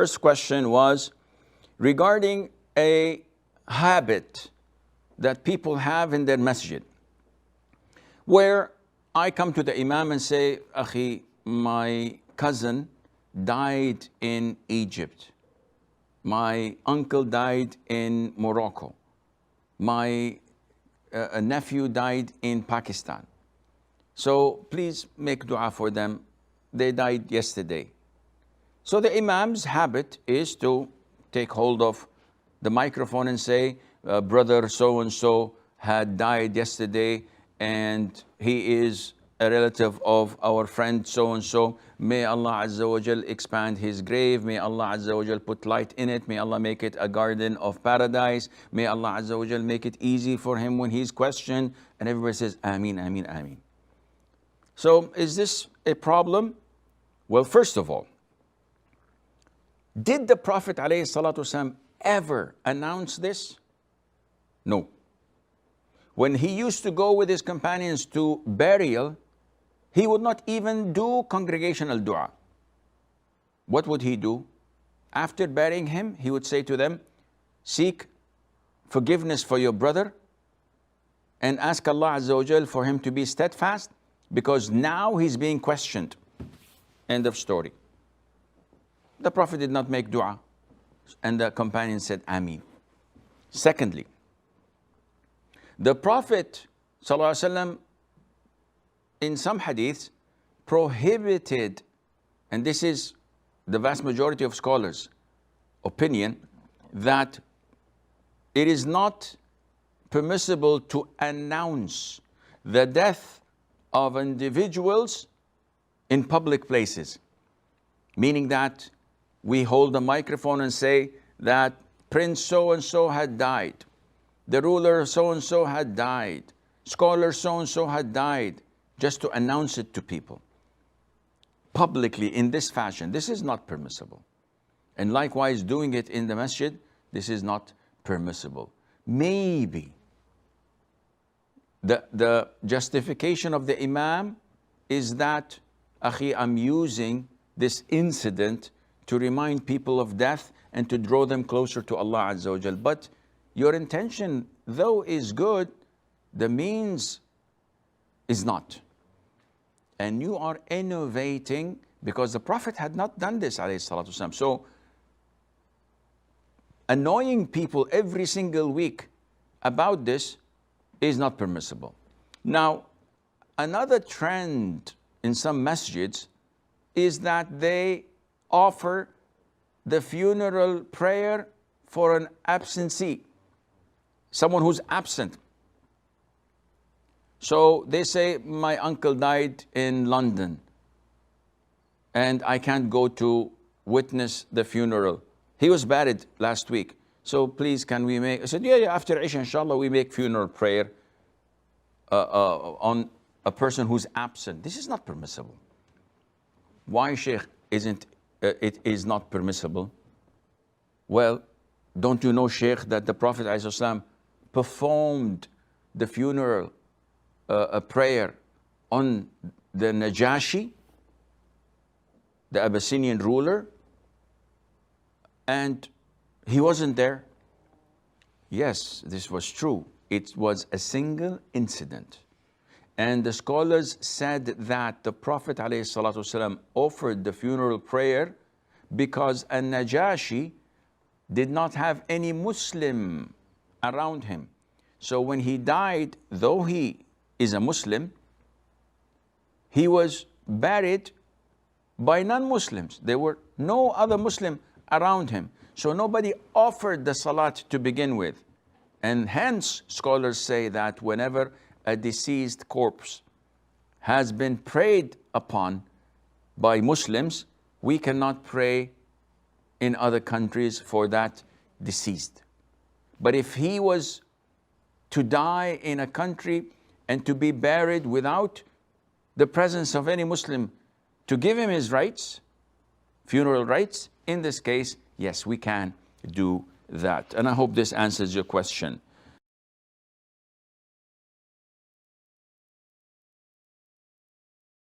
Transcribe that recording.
first question was regarding a habit that people have in their masjid, where I come to the Imam and say, Akhi, my cousin died in Egypt. My uncle died in Morocco. My nephew died in Pakistan. So please make dua for them. They died yesterday. So the Imam's habit is to take hold of the microphone and say, brother so-and-so had died yesterday, and he is a relative of our friend so-and-so. May Allah Azza wa Jal expand his grave. May Allah Azza wa Jal put light in it. May Allah make it a garden of paradise. May Allah Azza wa Jal make it easy for him when he's questioned. And everybody says, Ameen, Ameen, Ameen. So is this a problem? Well, first of all, did the Prophet ﷺ ever announce this? No. When he used to go with his companions to burial, he would not even do congregational dua. What would he do? After burying him, he would say to them, seek forgiveness for your brother and ask Allah Azza wa Jal for him to be steadfast, because now he's being questioned. End of story. The Prophet did not make dua, and the companion said, Ameen. Secondly, the Prophet ﷺ, in some hadiths, prohibited, and this is the vast majority of scholars' opinion, that it is not permissible to announce the death of individuals in public places. Meaning that we hold a microphone and say that Prince so-and-so had died, the ruler so-and-so had died, scholar so-and-so had died, just to announce it to people publicly in this fashion. This is not permissible. And likewise, doing it in the masjid, this is not permissible. Maybe the justification of the Imam is that, Akhi, I'm using this incident to remind people of death and to draw them closer to Allah Azza wa Jal. But your intention, though, is good, the means is not. And you are innovating, because the Prophet had not done this, alayhi salatu wasalam. So, annoying people every single week about this is not permissible. Now, another trend in some masjids is that they offer the funeral prayer for an absentee, someone who's absent. So they say, my uncle died in London and I can't go to witness the funeral. He was buried last week. So please, can we make, I said, yeah, after Isha, inshallah, we make funeral prayer on a person who's absent. This is not permissible. Why, Sheikh, it is not permissible? Well, don't you know, Sheikh, that the Prophet ﷺ performed the funeral a prayer on the Najashi, the Abyssinian ruler, and he wasn't there? Yes, this was true. It was a single incident. And the scholars said that the Prophet ﷺ offered the funeral prayer because An-Najashi did not have any Muslim around him. So when he died, though he is a Muslim, he was buried by non-Muslims. There were no other Muslim around him. So nobody offered the salat to begin with. And hence, scholars say that whenever a deceased corpse has been prayed upon by Muslims, we cannot pray in other countries for that deceased. But if he was to die in a country and to be buried without the presence of any Muslim to give him his rights, funeral rights, in this case, yes, we can do that. And I hope this answers your question.